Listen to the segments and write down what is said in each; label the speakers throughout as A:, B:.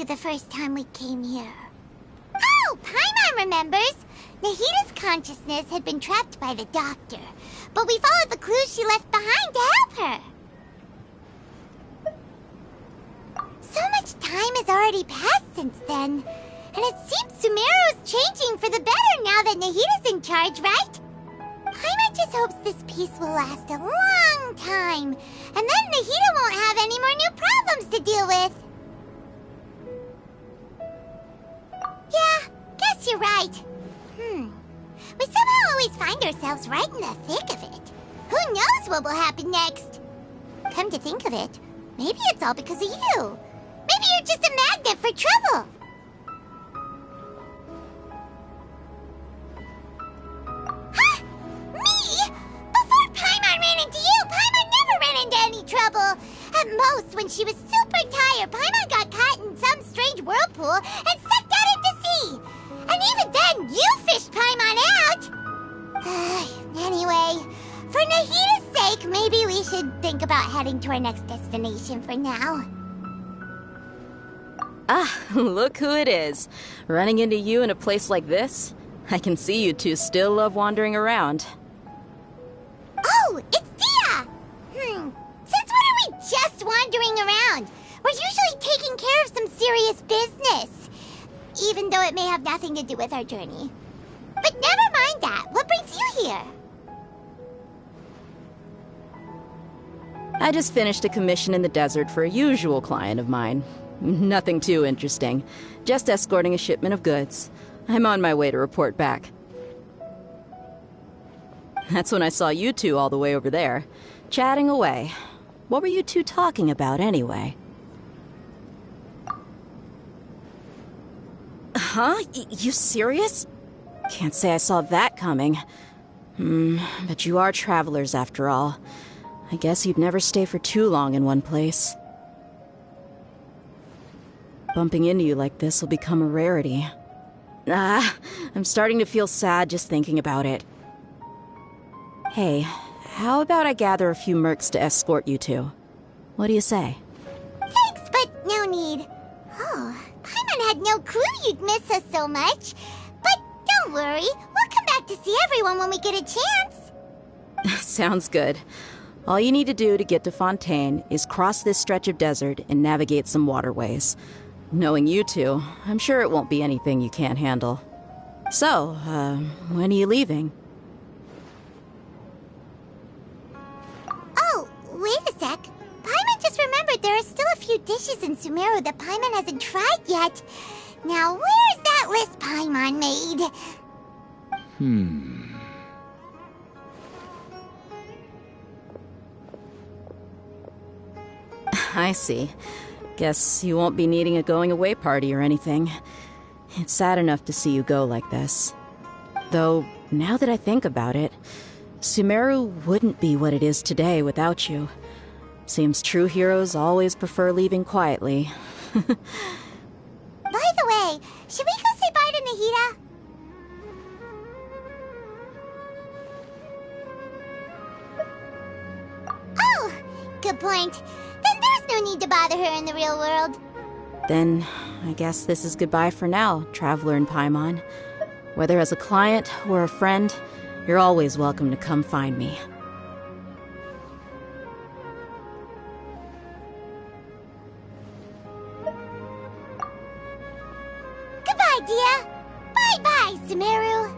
A: you the first time we came here. Oh, Paimon remembers! Nahita's consciousness had been trapped by the doctor, but we followed the clues she left behind to help her. So much time has already passed since then, and it seems Sumeru's changing for the better now that Nahita's in charge, right? Paimon just hopes this peace will last a long time, and then Nahita won't have any more new problems to deal with. Yeah, guess you're right. We somehow always find ourselves right in the thick of it. Who knows what will happen next? Come to think of it, maybe it's all because of you. Maybe you're just a magnet for trouble. Huh? Me? Before Paimon ran into you, Paimon never ran into any trouble. At most, when she was super tired, Paimon got caught in some strange whirlpool and sucked out into sea. And even then, you fished Paimon out! Anyway, for Nahita's sake, maybe we should think about heading to our next destination for now.
B: Ah, look who it is. Running into you in a place like this? I can see you two still love wandering around.
A: Oh, it's Dia! Since when are we just wandering around? We're usually taking care of some serious business. Even though it may have nothing to do with our journey. But never mind that. What brings you here?
B: I just finished a commission in the desert for a usual client of mine. Nothing too interesting. Just escorting a shipment of goods. I'm on my way to report back. That's when I saw you two all the way over there, chatting away. What were you two talking about anyway? Huh? You serious? Can't say I saw that coming. But you are travelers after all. I guess you'd never stay for too long in one place. Bumping into you like this will become a rarity. I'm starting to feel sad just thinking about it. Hey, how about I gather a few mercs to escort you two? What do you say?
A: Thanks, but no need. Oh, Paimon had no clue you'd miss us so much. But don't worry, we'll come back to see everyone when we get a chance.
B: Sounds good. All you need to do to get to Fontaine is cross this stretch of desert and navigate some waterways. Knowing you two, I'm sure it won't be anything you can't handle. So, when are you leaving?
A: Oh, wait a sec. Paimon just remembered there are still a few dishes in Sumeru that Paimon hasn't tried yet. Now, where's that list Paimon made?
B: I see. Guess you won't be needing a going-away party or anything. It's sad enough to see you go like this. Though, now that I think about it, Sumeru wouldn't be what it is today without you. Seems true heroes always prefer leaving quietly.
A: By the way, should we go say bye to Nahita? Oh, good point. Then there's no need to bother her in the real world.
B: Then, I guess this is goodbye for now, Traveler in Paimon. Whether as a client or a friend, you're always welcome to come find me.
A: Goodbye, Dia. Bye-bye, Sumeru.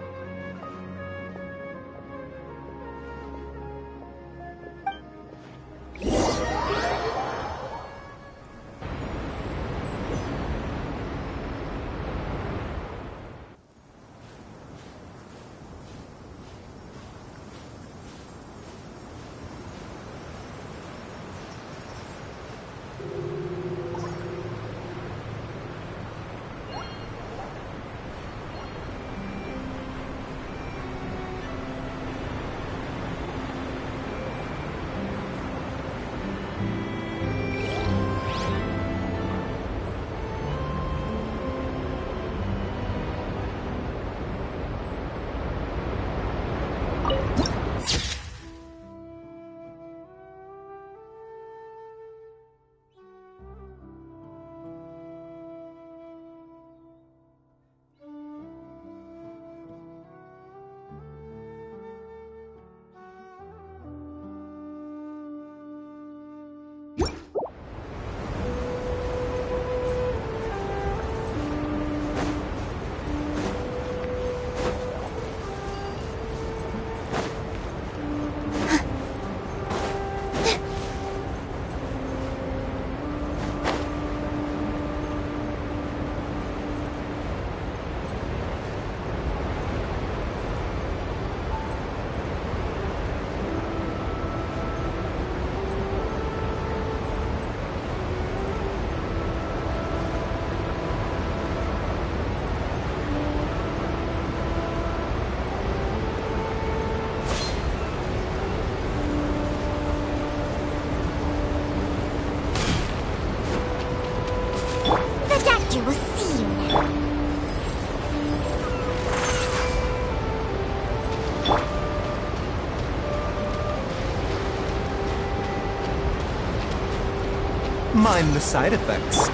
C: Mind the side effects.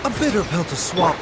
C: A bitter pill to swallow.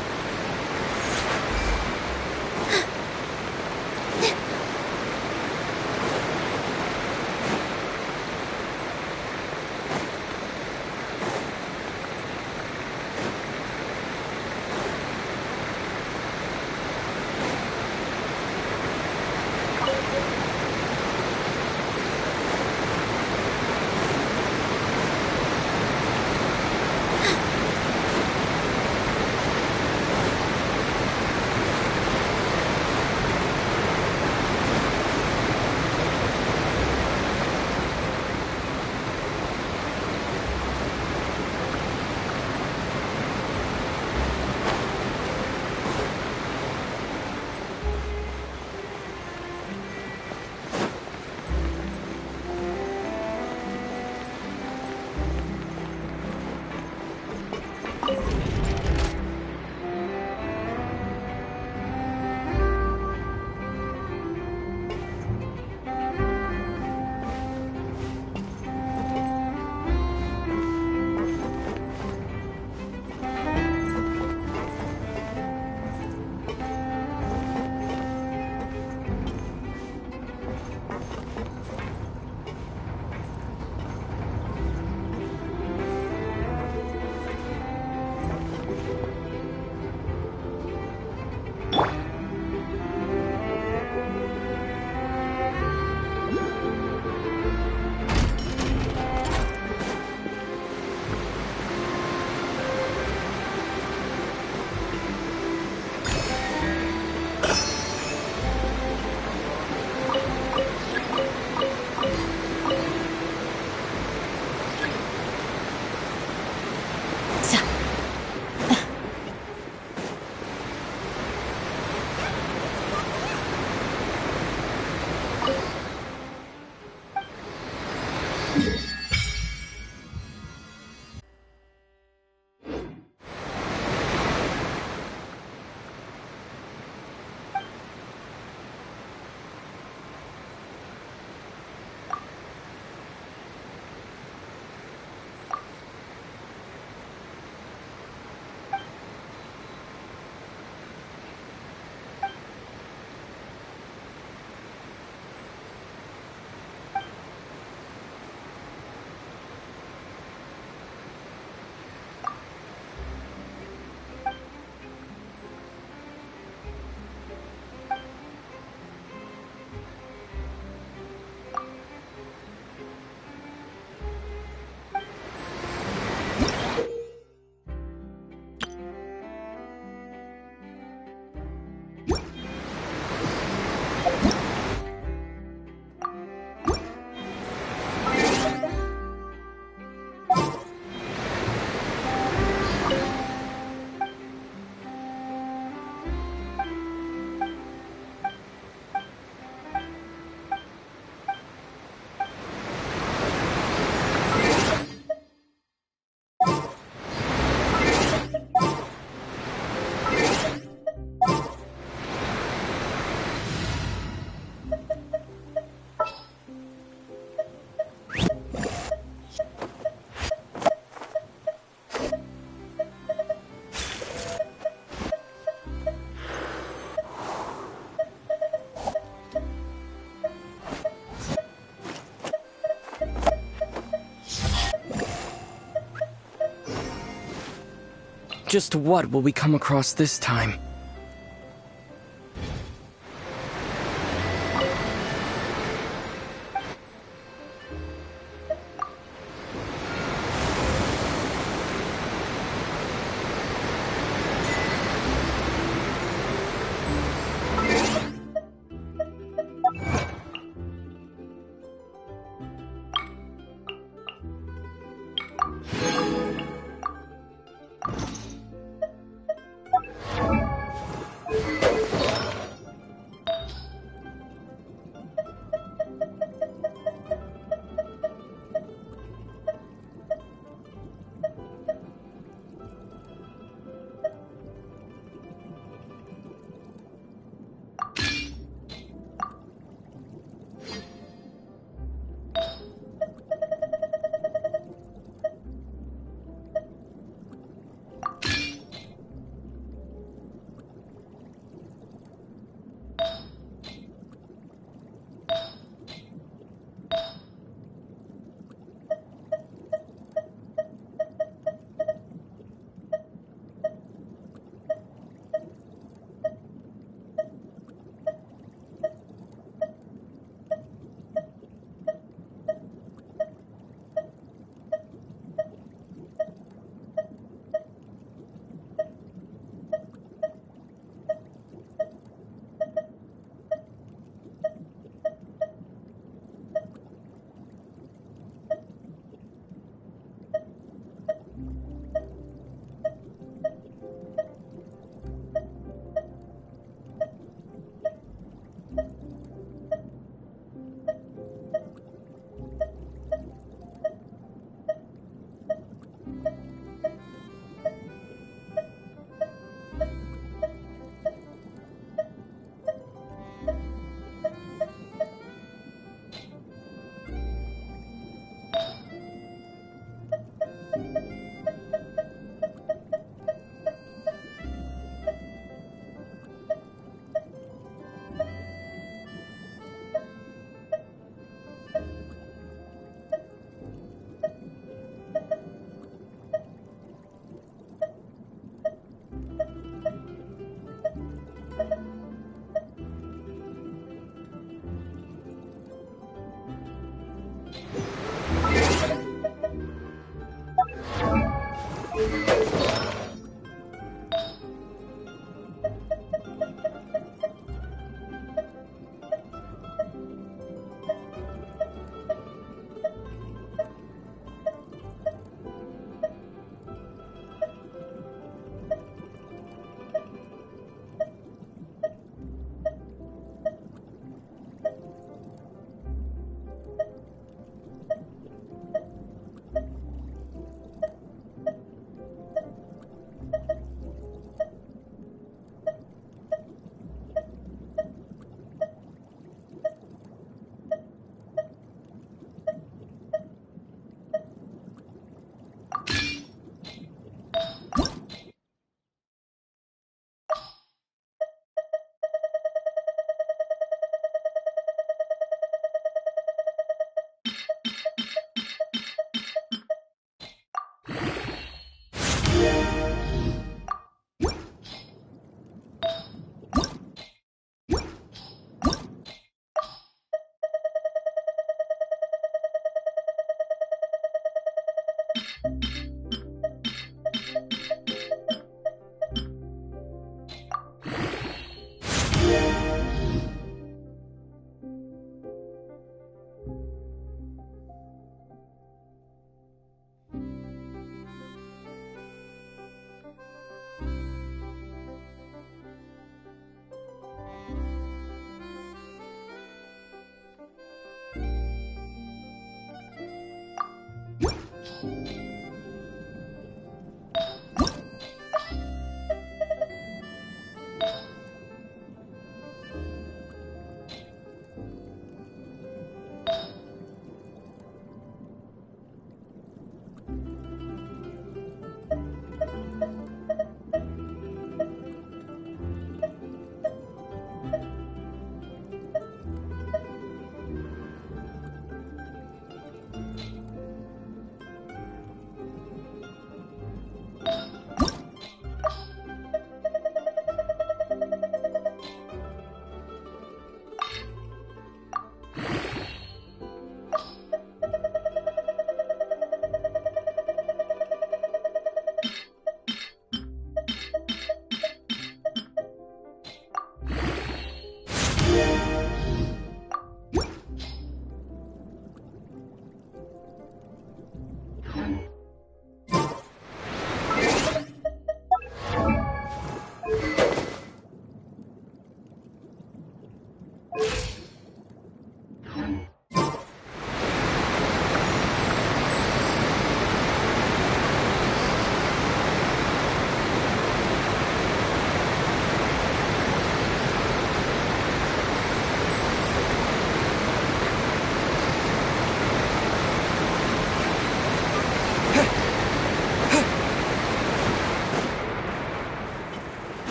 D: Just what will we come across this time?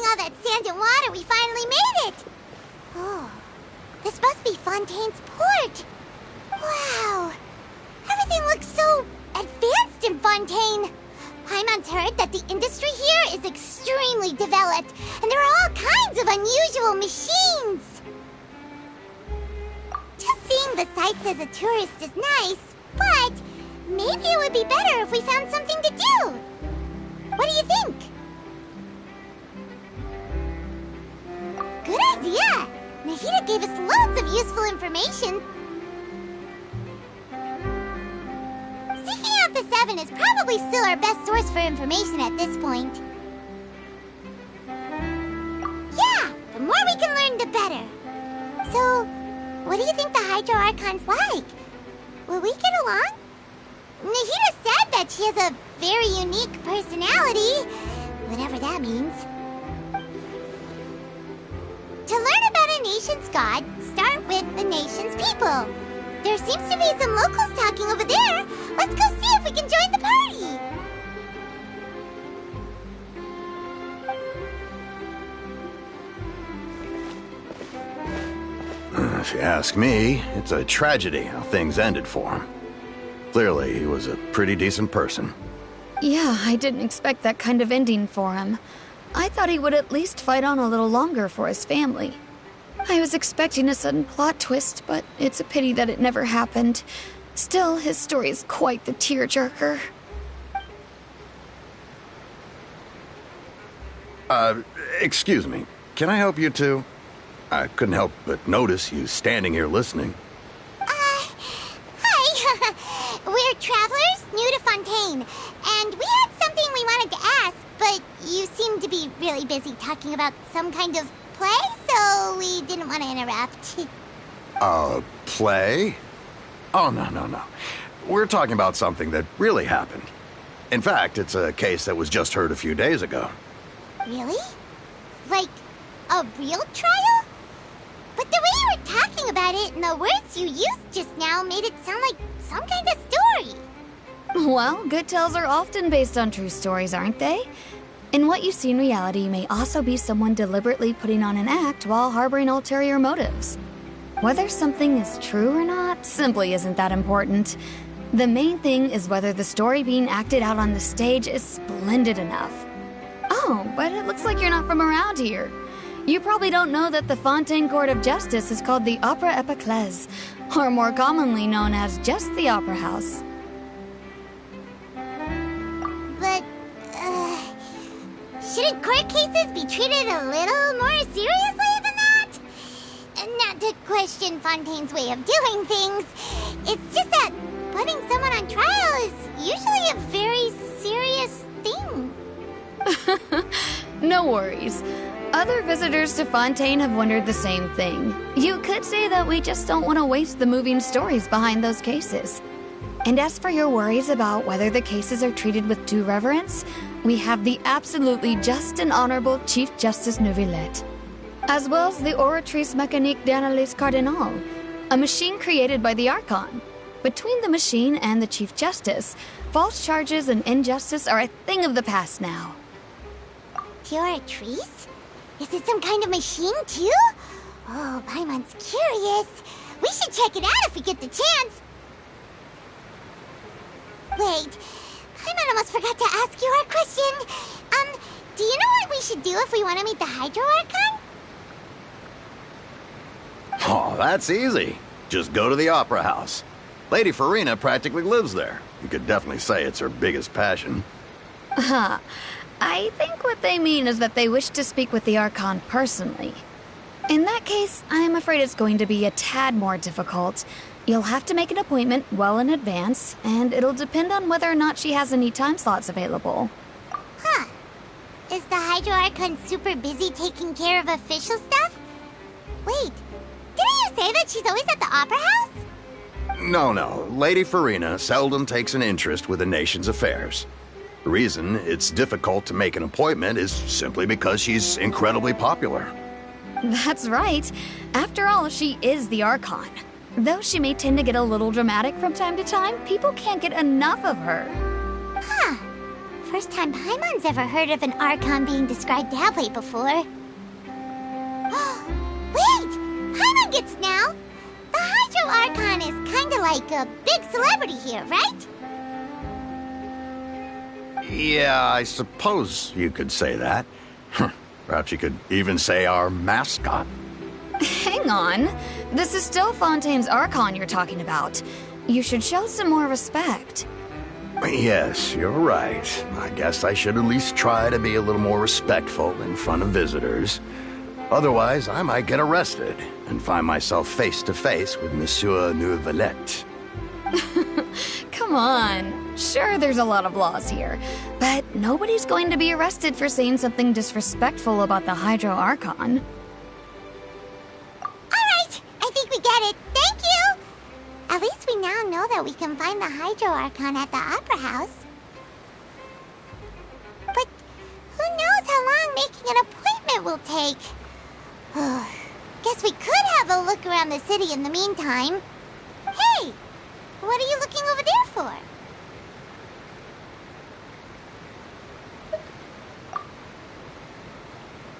A: moving all that sand and water, we finally made it! Oh, this must be Fontaine's port. Wow, everything looks so advanced in Fontaine. Paimon's heard that the industry here is extremely developed, and there are all kinds of unusual machines. Just seeing the sights as a tourist is nice, but maybe it would be better if we found something to do. What do you think? Good idea! Nahida gave us loads of useful information. Seeking out the Seven is probably still our best source for information at this point. Yeah, the more we can learn, the better. So, what do you think the Hydro Archon's like? Will we get along? Nahida said that she has a very unique personality, whatever that means. To learn about a nation's god, start with the nation's people. There seems to be some locals talking over there. Let's go see if we can join the party.
E: If you ask me, it's a tragedy how things ended for him. Clearly, he was a pretty decent person.
F: Yeah, I didn't expect that kind of ending for him. I thought he would at least fight on a little longer for his family. I was expecting a sudden plot twist, but it's a pity that it never happened. Still, his story is quite the tearjerker.
E: Excuse me. Can I help you two? I couldn't help but notice you standing here listening.
A: Hi. We're travelers new to Fontaine, and we had something we wanted to ask, but you seem to be really busy talking about some kind of play, so we didn't want to interrupt.
E: Play? Oh, no. We're talking about something that really happened. In fact, it's a case that was just heard a few days ago.
A: Really? Like, a real trial? But the way you were talking about it and the words you used just now made it sound like some kind of story.
F: Well, good tales are often based on true stories, aren't they? And what you see in reality may also be someone deliberately putting on an act while harboring ulterior motives. Whether something is true or not simply isn't that important. The main thing is whether the story being acted out on the stage is splendid enough. Oh, but it looks like you're not from around here. You probably don't know that the Fontaine Court of Justice is called the Opera Epiclese, or more commonly known as just the Opera House.
A: But, shouldn't court cases be treated a little more seriously than that? Not to question Fontaine's way of doing things, it's just that putting someone on trial is usually a very serious thing.
F: No worries. Other visitors to Fontaine have wondered the same thing. You could say that we just don't want to waste the moving stories behind those cases. And as for your worries about whether the cases are treated with due reverence, we have the absolutely just and honorable Chief Justice Neuvillette, as well as the Oratrice Mécanique d'Analyse Cardinal, a machine created by the Archon. Between the machine and the Chief Justice, false charges and injustice are a thing of the past now.
A: Oratrice? Is it some kind of machine, too? Oh, Paimon's curious. We should check it out if we get the chance. Wait, Paimon almost forgot to ask you our question. Do you know what we should do if we want to meet the Hydro Archon?
E: Oh, that's easy. Just go to the Opera House. Lady Farina practically lives there. You could definitely say it's her biggest passion.
F: Huh. I think what they mean is that they wish to speak with the Archon personally. In that case, I'm afraid it's going to be a tad more difficult. You'll have to make an appointment well in advance, and it'll depend on whether or not she has any time slots available.
A: Huh. Is the Hydro Archon super busy taking care of official stuff? Wait, didn't you say that she's always at the Opera House?
E: No. Lady Farina seldom takes an interest with the nation's affairs. The reason it's difficult to make an appointment is simply because she's incredibly popular.
F: That's right. After all, she is the Archon. Though she may tend to get a little dramatic from time to time, people can't get enough of her.
A: Huh. first time Paimon's ever heard of an Archon being described that way before. Wait! Paimon gets now! The Hydro Archon is kinda like a big celebrity here, right?
E: Yeah, I suppose you could say that. Perhaps you could even say our mascot.
F: Hang on. This is still Fontaine's Archon you're talking about. You should show some more respect.
E: Yes, you're right. I guess I should at least try to be a little more respectful in front of visitors. Otherwise, I might get arrested and find myself face to face with Monsieur Neuvillette.
F: Come on. Sure, there's a lot of laws here, but nobody's going to be arrested for saying something disrespectful about the Hydro Archon.
A: Alright, I think we get it. Thank you! At least we now know that we can find the Hydro Archon at the Opera House. But who knows how long making an appointment will take? Guess we could have a look around the city in the meantime. Hey! What are you looking over there for?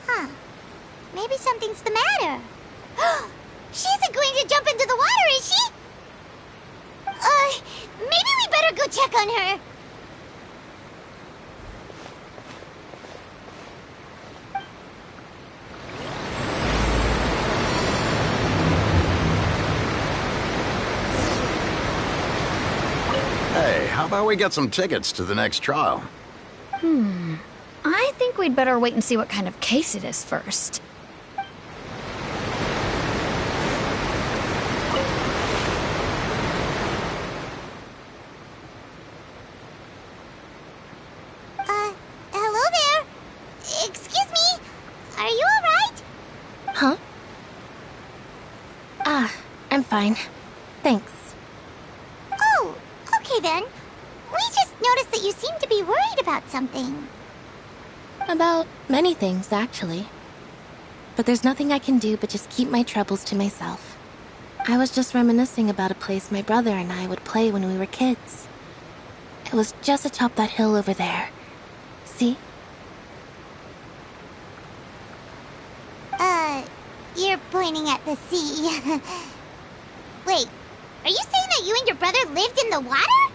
A: Huh. Maybe something's the matter. She isn't going to jump into the water, is she? Maybe we better go check on her.
E: Hey, how about we get some tickets to the next trial?
F: I think we'd better wait and see what kind of case it is first.
A: Hello there. Excuse me. Are you alright?
G: Huh? I'm fine. Thanks.
A: Oh, okay then. We just noticed that you seem to be worried about something.
G: About many things, actually. But there's nothing I can do but just keep my troubles to myself. I was just reminiscing about a place my brother and I would play when we were kids. It was just atop that hill over there. See?
A: You're pointing at the sea. Wait, are you saying that you and your brother lived in the water?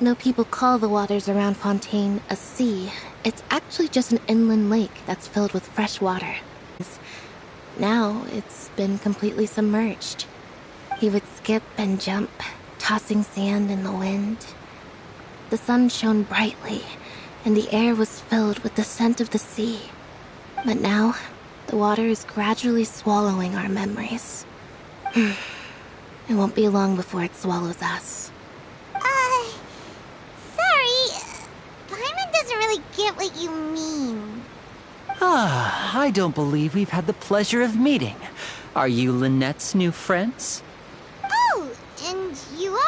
G: Though people call the waters around Fontaine a sea, it's actually just an inland lake that's filled with fresh water. Now, it's been completely submerged. He would skip and jump, tossing sand in the wind. The sun shone brightly, and the air was filled with the scent of the sea. But now, the water is gradually swallowing our memories. It won't be long before it swallows us.
A: Sorry. Paimon doesn't really get what you mean.
D: I don't believe we've had the pleasure of meeting. Are you Lynette's new friends?
A: Oh, and you are?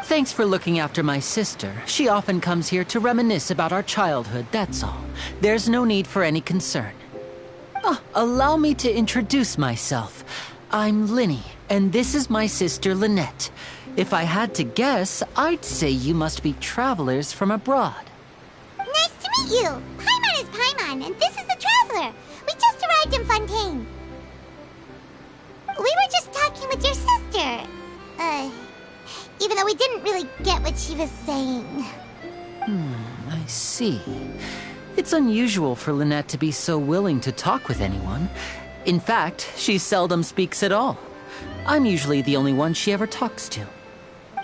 D: Thanks for looking after my sister. She often comes here to reminisce about our childhood, that's all. There's no need for any concern. Allow me to introduce myself. I'm Linny, and this is my sister Lynette. If I had to guess, I'd say you must be travelers from abroad.
A: Nice to meet you. Paimon is Paimon, and this is the Traveler. We just arrived in Fontaine. We were just talking with your sister. Even though we didn't really get what she was saying.
D: I see. It's unusual for Lynette to be so willing to talk with anyone. In fact, she seldom speaks at all. I'm usually the only one she ever talks to.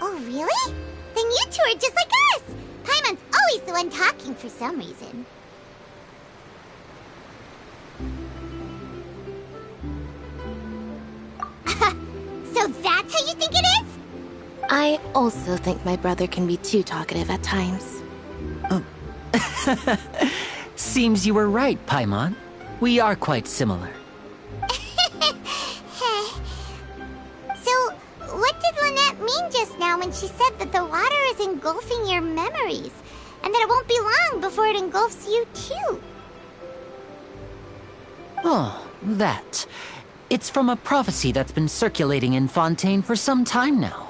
A: Oh, really? Then you two are just like us. Paimon's always the one talking for some reason. So that's how you think it is?
G: I also think my brother can be too talkative at times.
D: Seems you were right, Paimon. We are quite similar.
A: So, what did Lynette mean just now when she said that the water is engulfing your memories, and that it won't be long before it engulfs you too?
D: Oh, that. It's from a prophecy that's been circulating in Fontaine for some time now.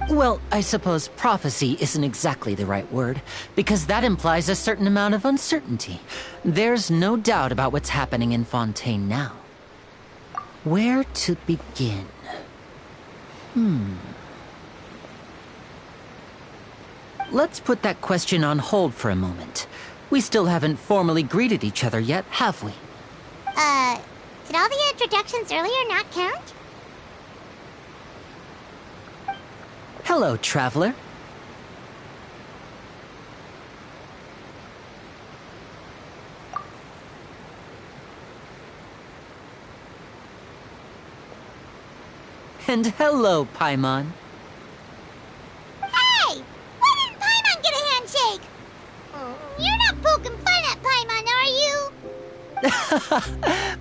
D: Well, I suppose prophecy isn't exactly the right word, because that implies a certain amount of uncertainty. There's no doubt about what's happening in Fontaine now. Where to begin? Let's put that question on hold for a moment. We still haven't formally greeted each other yet, have we?
A: Did all the introductions earlier not count?
D: Hello, traveler. And hello, Paimon.
A: Hey! Why didn't Paimon get a handshake? You're not poking fun at Paimon, are you?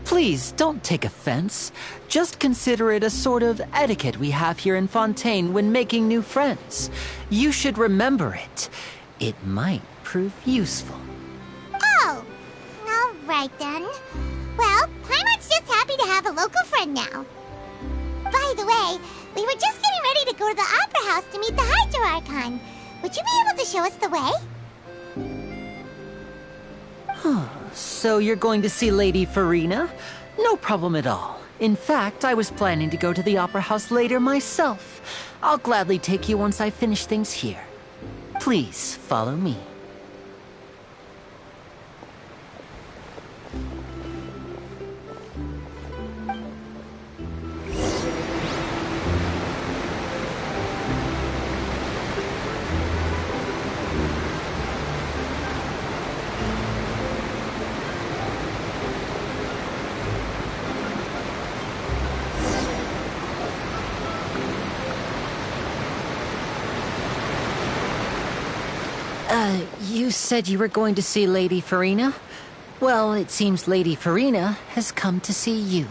D: Please, don't take offense. Just consider it a sort of etiquette we have here in Fontaine when making new friends. You should remember it. It might prove useful.
A: Oh, all right then. Well, Paimon's just happy to have a local friend now. By the way, we were just getting ready to go to the Opera House to meet the Hydro Archon. Would you be able to show us the way?
D: So you're going to see Lady Farina? No problem at all. In fact, I was planning to go to the Opera House later myself. I'll gladly take you once I finish things here. Please follow me. You said you were going to see Lady Farina? Well, it seems Lady Farina has come to see you.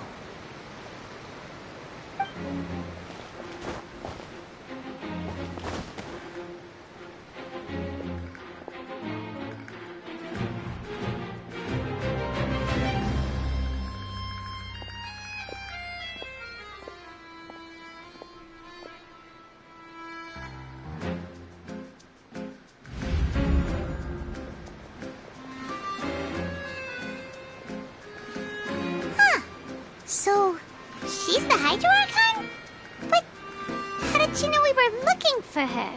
A: So, she's the Hydro Archon? But how did she know we were looking for her?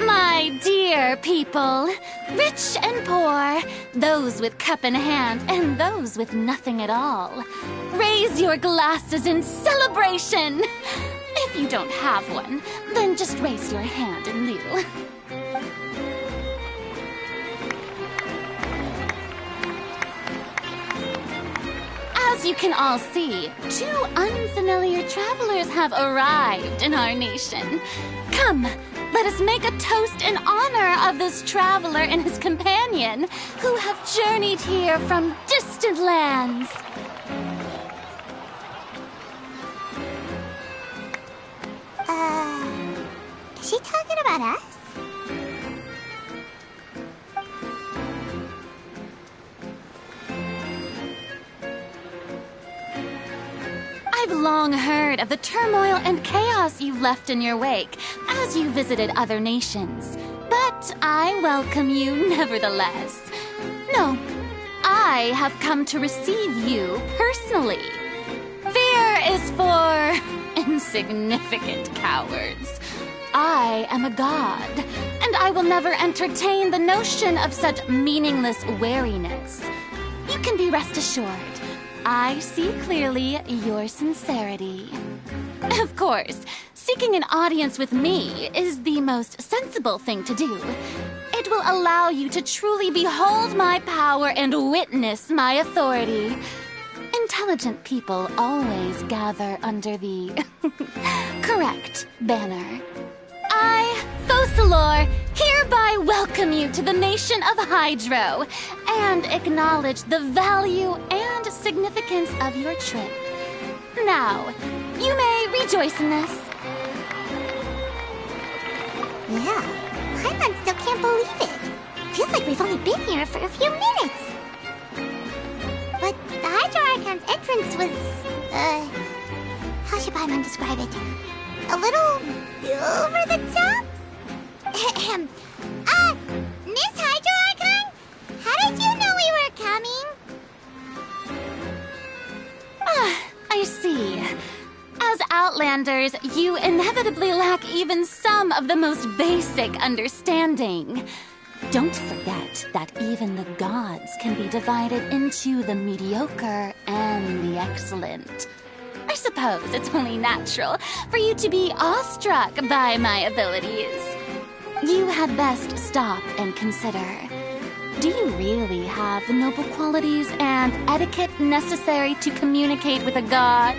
H: My dear people, rich and poor, those with cup in hand and those with nothing at all, raise your glasses in celebration! If you don't have one, then just raise your hand in lieu. As you can all see, two unfamiliar travelers have arrived in our nation. Come, let us make a toast in honor of this traveler and his companion, who have journeyed here from distant lands.
A: Is she talking about us?
H: I've long heard of the turmoil and chaos you've left in your wake as you visited other nations. But I welcome you nevertheless. No, I have come to receive you personally. Fear is for insignificant cowards. I am a god, and I will never entertain the notion of such meaningless wariness. You can be rest assured. I see clearly your sincerity. Of course, seeking an audience with me is the most sensible thing to do. It will allow you to truly behold my power and witness my authority. Intelligent people always gather under the correct banner. I, Focalor, hereby welcome you to the nation of Hydro and acknowledge the value and significance of your trip. Now, you may rejoice in this.
A: Yeah, Paimon still can't believe it. Feels like we've only been here for a few minutes. But the Hydro Archon's entrance was, how should Paimon describe it? a little over the top? Miss Hydro Archon? How did you know we were coming?
H: I see. As Outlanders, you inevitably lack even some of the most basic understanding. Don't forget that even the gods can be divided into the mediocre and the excellent. I suppose it's only natural for you to be awestruck by my abilities. You had best stop and consider. Do you really have the noble qualities and etiquette necessary to communicate with a god?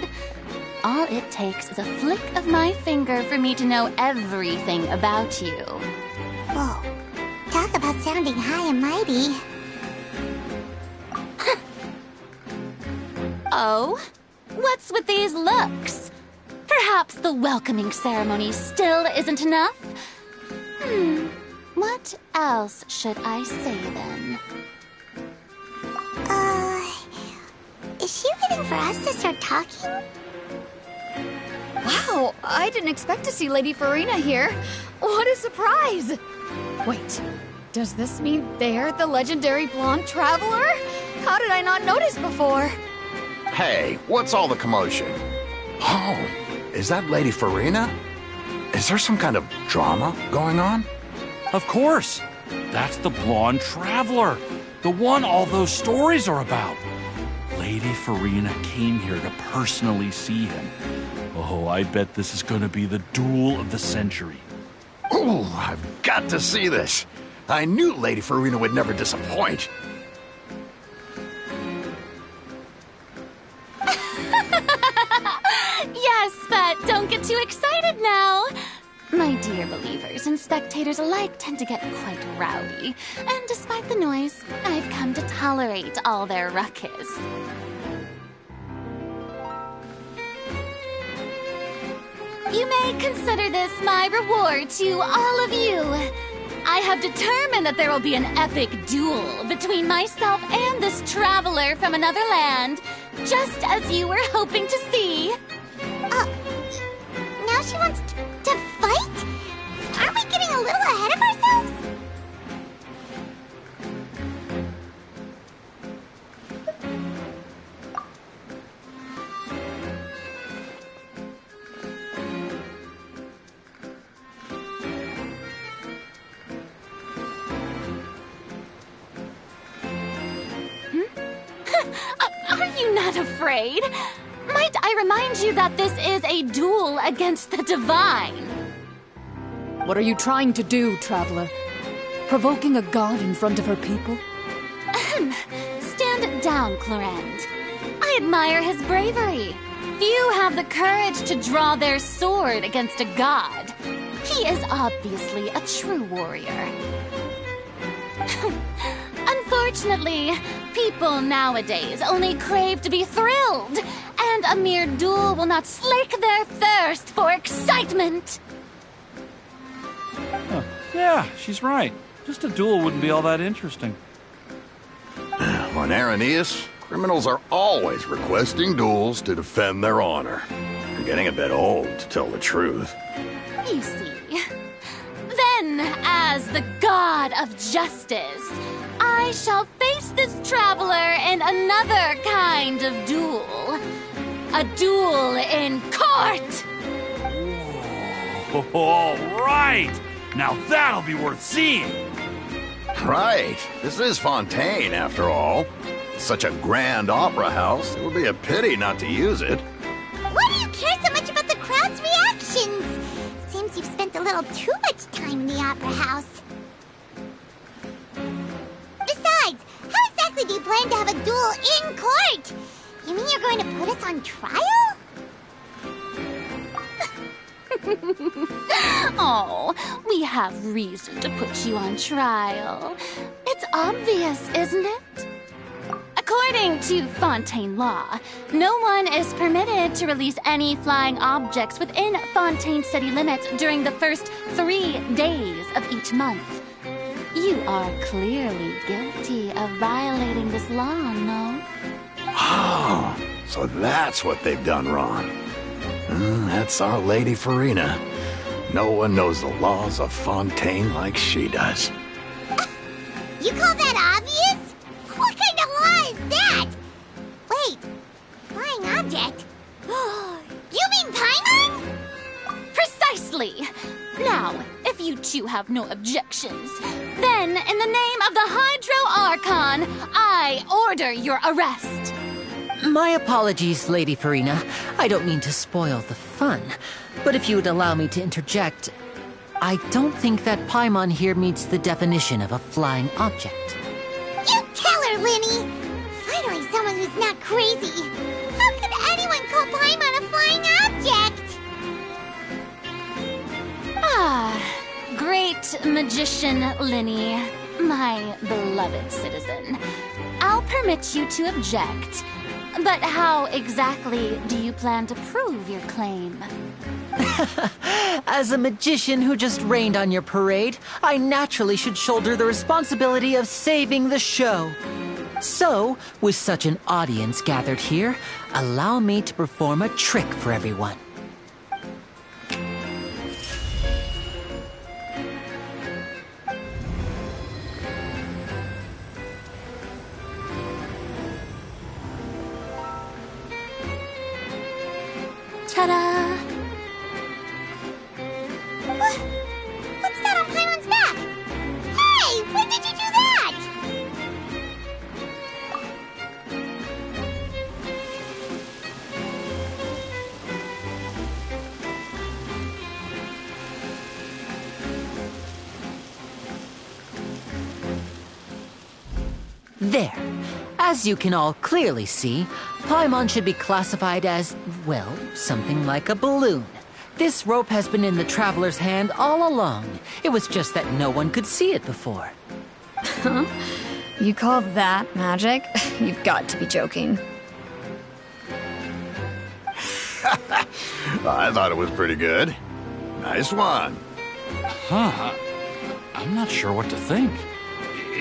H: All it takes is a flick of my finger for me to know everything about you.
A: Whoa. Talk about sounding high and mighty.
H: Oh? What's with these looks? Perhaps the welcoming ceremony still isn't enough? What else should I say then?
A: Is she waiting for us to start talking?
F: Wow, I didn't expect to see Lady Farina here. What a surprise! Wait, does this mean they're the legendary blonde traveler? How did I not notice before?
E: Hey, what's all the commotion? Oh, is that Lady Farina? Is there some kind of drama going on?
I: Of course. That's the blonde traveler. The one all those stories are about. Lady Farina came here to personally see him. Oh, I bet this is going to be the duel of the century.
E: Ooh, I've got to see this. I knew Lady Farina would never disappoint.
H: Yes, but don't get too excited now. My dear believers and spectators alike tend to get quite rowdy, and despite the noise, I've come to tolerate all their ruckus. You may consider this my reward to all of you. I have determined that there will be an epic duel between myself and this traveler from another land, just as you were hoping to see.
A: Now she wants to fight? Aren't we getting a little ahead of ourselves?
H: Are you not afraid? Might I remind you that this is a duel against the divine?
J: What are you trying to do, traveler? Provoking a god in front of her people?
H: Stand down, Clorend. I admire his bravery. Few have the courage to draw their sword against a god. He is obviously a true warrior. Unfortunately, people nowadays only crave to be thrilled, and a mere duel will not slake their thirst for excitement.
I: Huh. Yeah, she's right. Just a duel wouldn't be all that interesting.
E: On Araneus, criminals are always requesting duels to defend their honor. They're getting a bit old, to tell the truth.
H: You see. Then, as the god of justice, I shall face this traveler in another kind of duel. A duel in court!
I: Whoa. All right! Now that'll be worth seeing!
E: Right. This is Fontaine, after all. Such a grand opera house, it would be a pity not to use it.
A: Why do you care so much about the crowd's reactions? Seems you've spent a little too much time in the opera house. Besides, how exactly do you plan to have a duel in court? You mean you're going to put us on trial?
H: Oh, we have reason to put you on trial. It's obvious, isn't it? According to Fontaine law, no one is permitted to release any flying objects within Fontaine city limits during the first 3 days of each month. You are clearly guilty of violating this law, no?
E: Oh, so that's what they've done wrong. That's our Lady Farina. No one knows the laws of Fontaine like she does.
A: You call that obvious? What kind of law is that? Wait, flying object? You mean Paimon?
H: Precisely! Now, if you two have no objections, then in the name of the Hydro Archon, I order your arrest.
D: My apologies, Lady Farina. I don't mean to spoil the fun, but if you would allow me to interject, I don't think that Paimon here meets the definition of a flying object.
A: You tell her, Linny! Finally someone who's not crazy. How could anyone call Paimon a flying object?
H: Ah, great magician Linny, my beloved citizen. I'll permit you to object, but how exactly do you plan to prove your claim?
D: As a magician who just rained on your parade, I naturally should shoulder the responsibility of saving the show. So, with such an audience gathered here, allow me to perform a trick for everyone.
H: Ta-da!
A: What's that on Paimon's back? Hey, when did you do that?
D: There. As you can all clearly see, Paimon should be classified as, well, something like a balloon. This rope has been in the Traveler's hand all along. It was just that no one could see it before.
F: Huh? You call that magic? You've got to be joking.
E: I thought it was pretty good. Nice one.
I: Huh. I'm not sure what to think.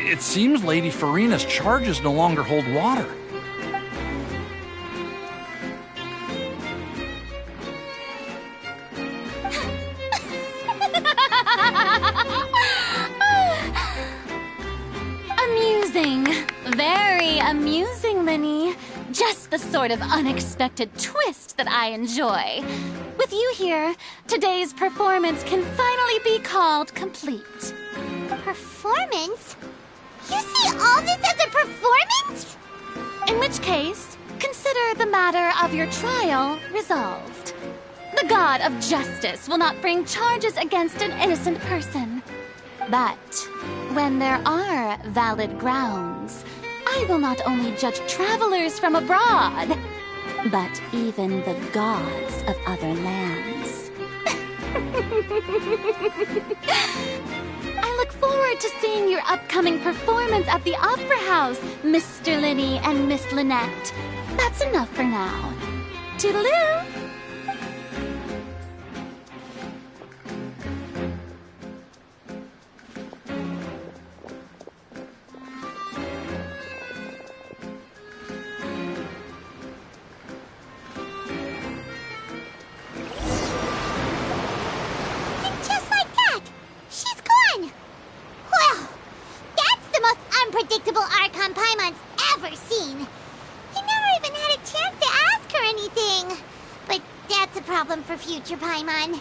I: It seems Lady Farina's charges no longer hold water.
H: Amusing. Very amusing, Linny. Just the sort of unexpected twist that I enjoy. With you here, today's performance can finally be called complete.
A: Performance? You see all this as a performance?
H: In which case, consider the matter of your trial resolved. The god of justice will not bring charges against an innocent person. But when there are valid grounds, I will not only judge travelers from abroad, but even the gods of other lands. I look forward to seeing your upcoming performance at the Opera House, Mr. Linny and Miss Lynette. That's enough for now. Toodaloo!
A: Unpredictable Archon Paimon's ever seen. He never even had a chance to ask her anything. But that's a problem for future Paimon.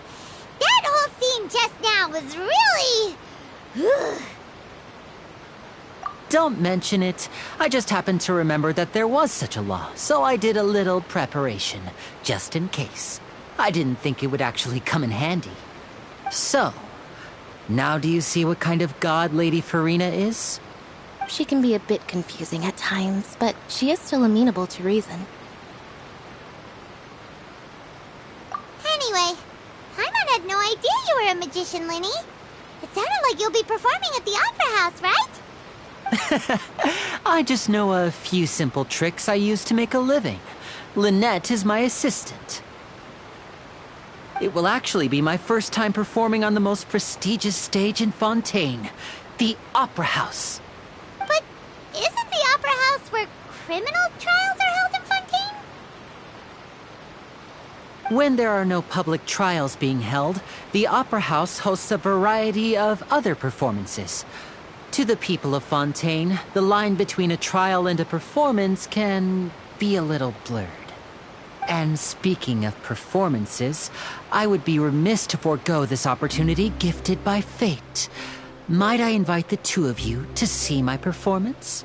A: That whole scene just now was really...
D: Don't mention it. I just happened to remember that there was such a law, so I did a little preparation, just in case. I didn't think it would actually come in handy. So, now do you see what kind of god Lady Farina is?
G: She can be a bit confusing at times, but she is still amenable to reason.
A: Anyway, Paimon had no idea you were a magician, Linny. It sounded like you'll be performing at the Opera House, right?
D: I just know a few simple tricks I use to make a living. Lynette is my assistant. It will actually be my first time performing on the most prestigious stage in Fontaine, the Opera House.
A: But isn't the Opera House where criminal trials are held in Fontaine?
D: When there are no public trials being held, the Opera House hosts a variety of other performances. To the people of Fontaine, the line between a trial and a performance can be a little blurred. And speaking of performances, I would be remiss to forego this opportunity gifted by fate. Might I invite the two of you to see my performance?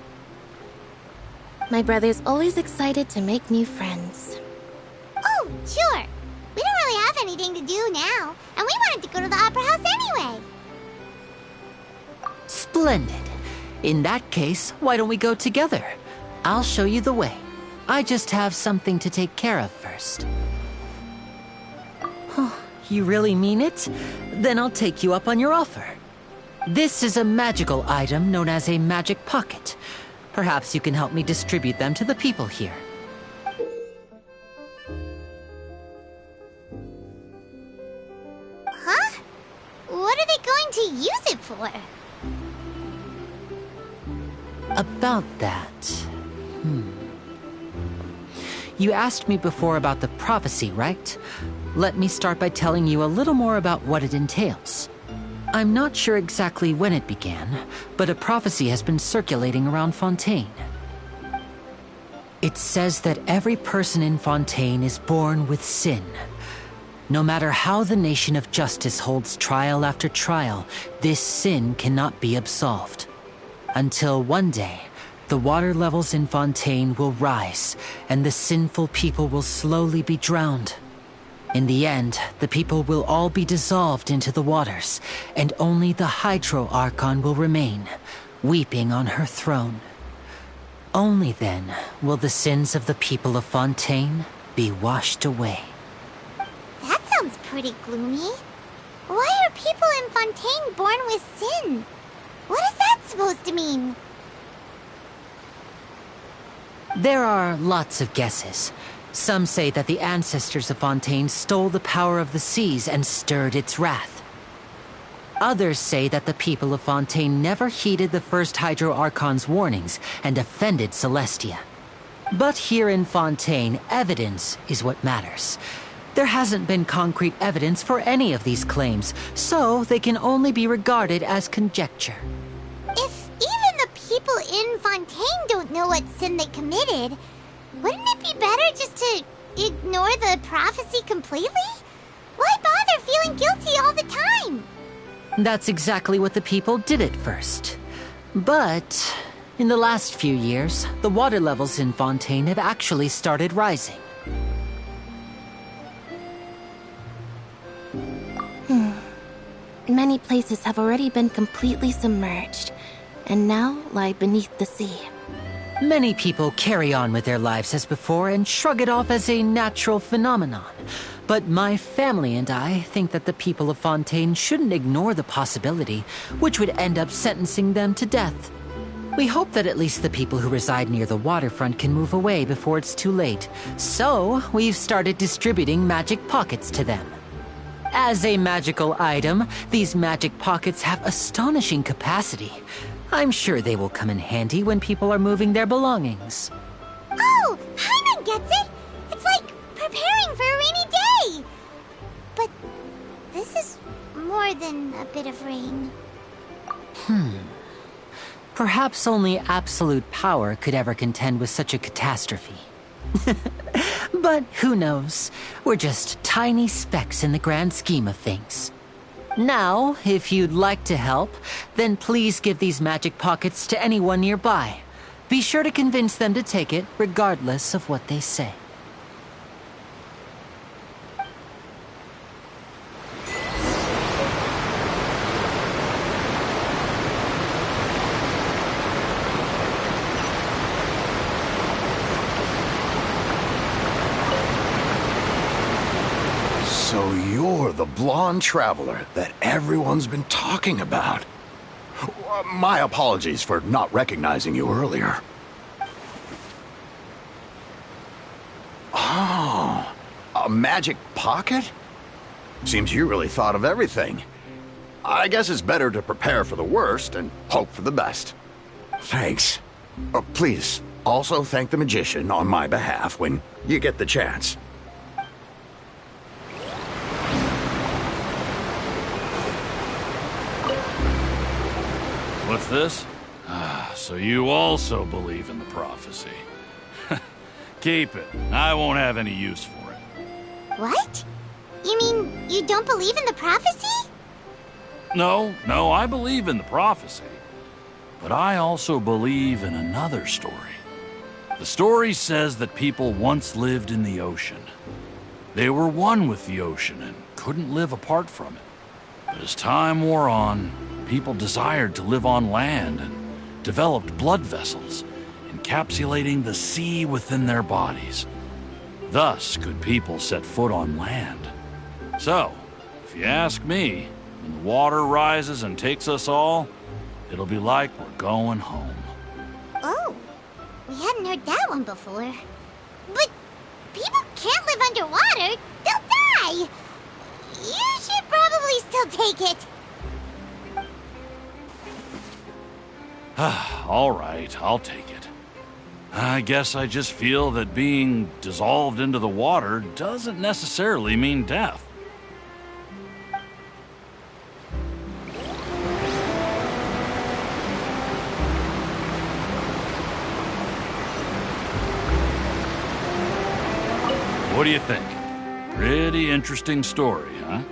G: My brother's always excited to make new friends.
A: Oh, sure. We don't really have anything to do now, and we wanted to go to the Opera House anyway.
D: Splendid. In that case, why don't we go together? I'll show you the way. I just have something to take care of first. You really mean it? Then I'll take you up on your offer. This is a magical item known as a magic pocket. Perhaps you can help me distribute them to the people here.
A: Huh? What are they going to use it for?
D: About that... You asked me before about the prophecy, right? Let me start by telling you a little more about what it entails. I'm not sure exactly when it began, but a prophecy has been circulating around Fontaine. It says that every person in Fontaine is born with sin. No matter how the nation of justice holds trial after trial, this sin cannot be absolved. Until one day, the water levels in Fontaine will rise, and the sinful people will slowly be drowned. In the end, the people will all be dissolved into the waters, and only the Hydro Archon will remain, weeping on her throne. Only then will the sins of the people of Fontaine be washed away.
A: That sounds pretty gloomy. Why are people in Fontaine born with sin? What is that supposed to mean?
D: There are lots of guesses. Some say that the ancestors of Fontaine stole the power of the seas and stirred its wrath. Others say that the people of Fontaine never heeded the first Hydro Archon's warnings and offended Celestia. But here in Fontaine, evidence is what matters. There hasn't been concrete evidence for any of these claims, so they can only be regarded as conjecture.
A: If even the people in Fontaine don't know what sin they committed, wouldn't it be better just to ignore the prophecy completely? Why bother feeling guilty all the time?
D: That's exactly what the people did at first. But in the last few years, the water levels in Fontaine have actually started rising.
G: Many places have already been completely submerged, and now lie beneath the sea.
D: Many people carry on with their lives as before and shrug it off as a natural phenomenon. But my family and I think that the people of Fontaine shouldn't ignore the possibility, which would end up sentencing them to death. We hope that at least the people who reside near the waterfront can move away before it's too late. So, we've started distributing magic pockets to them. As a magical item, these magic pockets have astonishing capacity. I'm sure they will come in handy when people are moving their belongings.
A: Oh, Paimon gets it! It's like preparing for a rainy day! But this is more than a bit of rain.
D: Perhaps only absolute power could ever contend with such a catastrophe. But who knows? We're just tiny specks in the grand scheme of things. Now, if you'd like to help, then please give these magic pockets to anyone nearby. Be sure to convince them to take it, regardless of what they say.
E: So you're the blonde traveler that everyone's been talking about. My apologies for not recognizing you earlier. Oh, a magic pocket? Seems you really thought of everything. I guess it's better to prepare for the worst and hope for the best. Thanks. Please, also thank the magician on my behalf when you get the chance.
I: What's this? Ah, so you also believe in the prophecy. Keep it. I won't have any use for it.
A: What? You mean you don't believe in the prophecy?
I: No, I believe in the prophecy. But I also believe in another story. The story says that people once lived in the ocean. They were one with the ocean and couldn't live apart from it. But as time wore on, people desired to live on land and developed blood vessels, encapsulating the sea within their bodies. Thus could people set foot on land. So, if you ask me, when the water rises and takes us all, it'll be like we're going home.
A: Oh, we hadn't heard that one before. But people can't live underwater. They'll die. You should probably still take it.
I: All right, I'll take it. I guess I just feel that being dissolved into the water doesn't necessarily mean death. What do you think? Pretty interesting story, huh?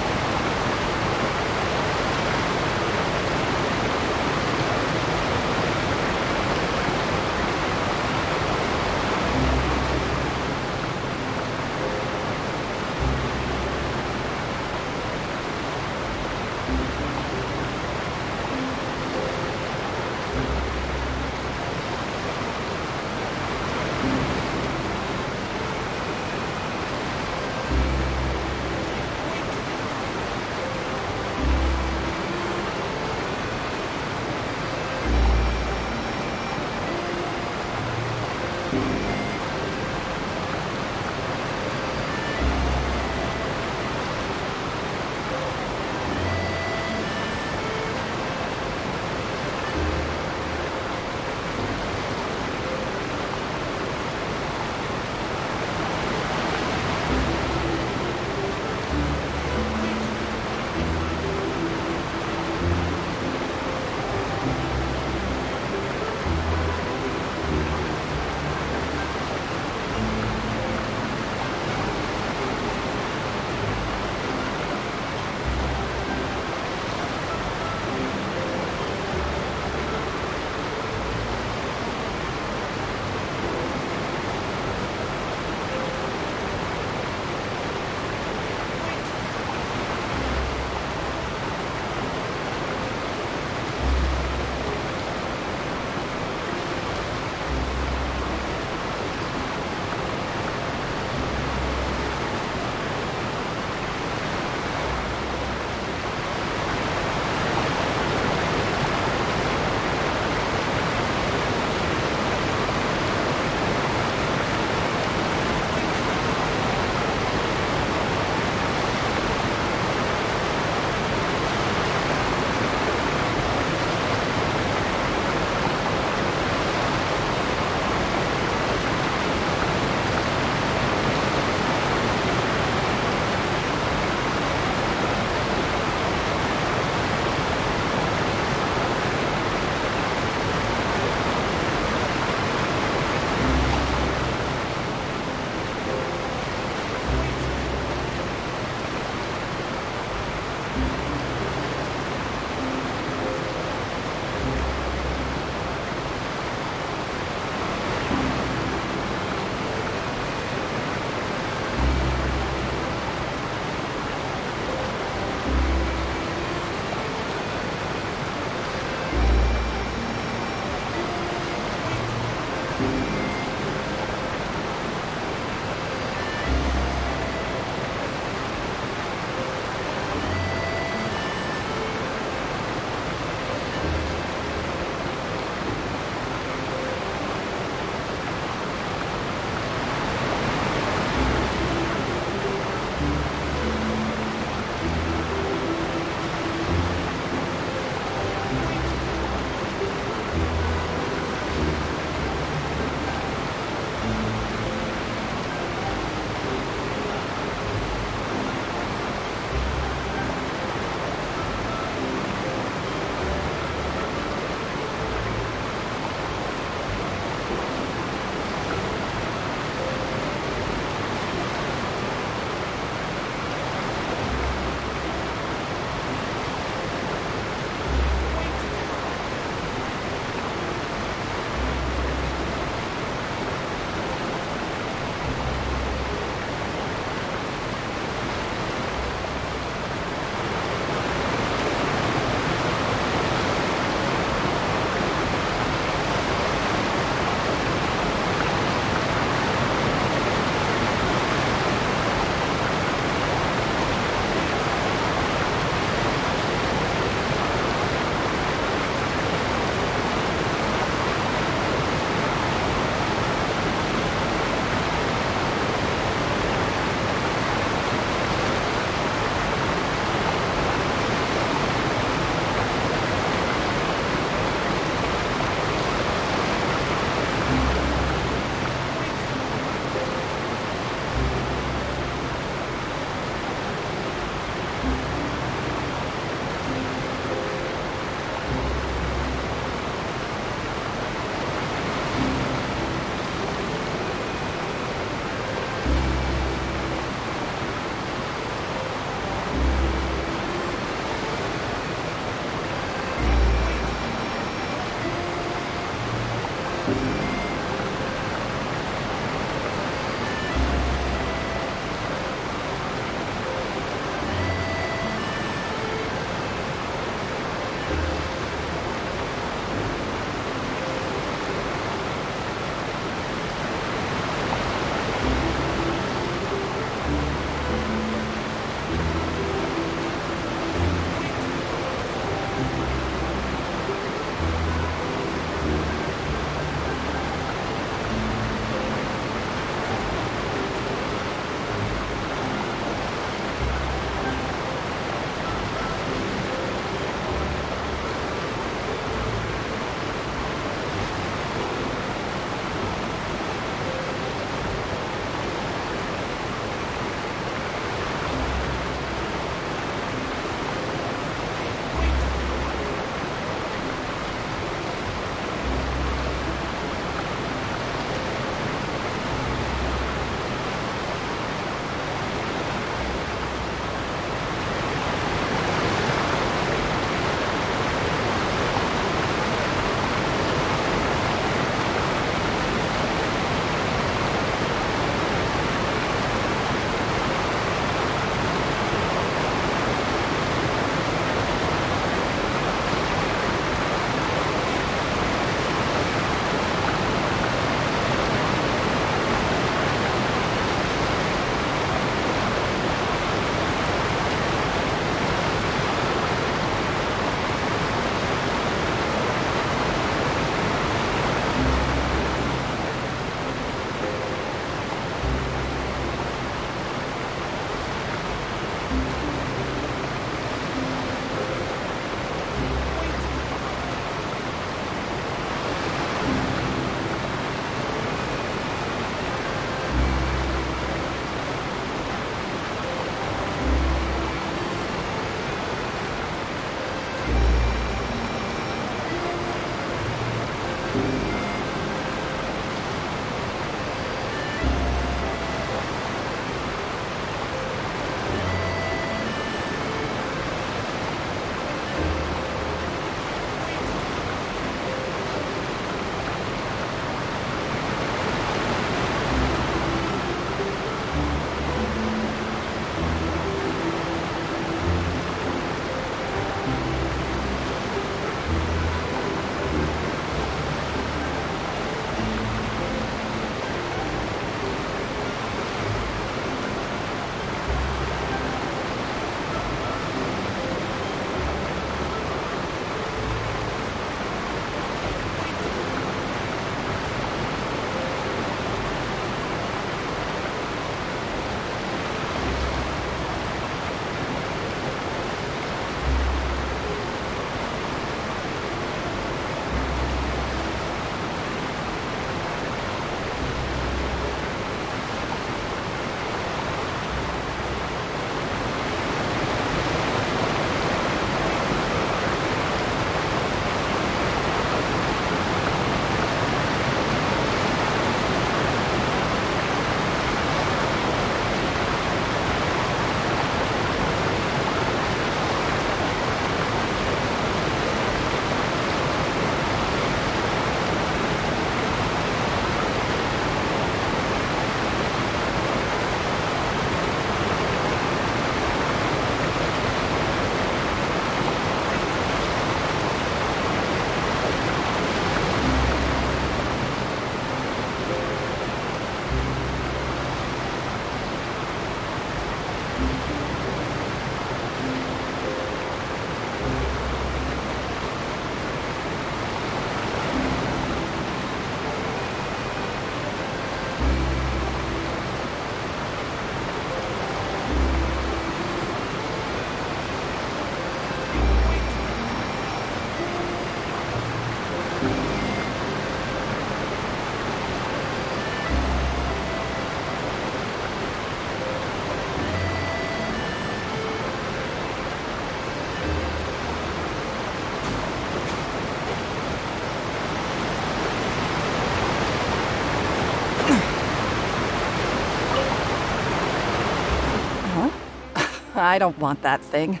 K: I don't want that thing.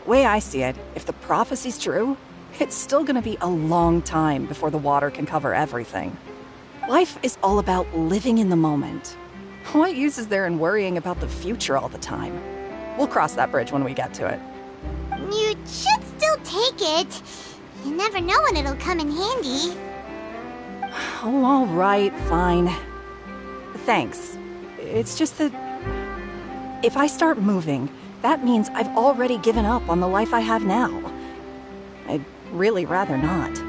K: Way I see it, if the prophecy's true, It's still gonna be a long time before the water can cover everything. Life is all about living in the moment. What use is there in worrying about the future all the time? We'll cross that bridge when we get to it.
A: You should still take it. You never know when it'll come in handy.
K: Oh, all right, fine. Thanks. It's just that if I start moving, that means I've already given up on the life I have now. I'd really rather not.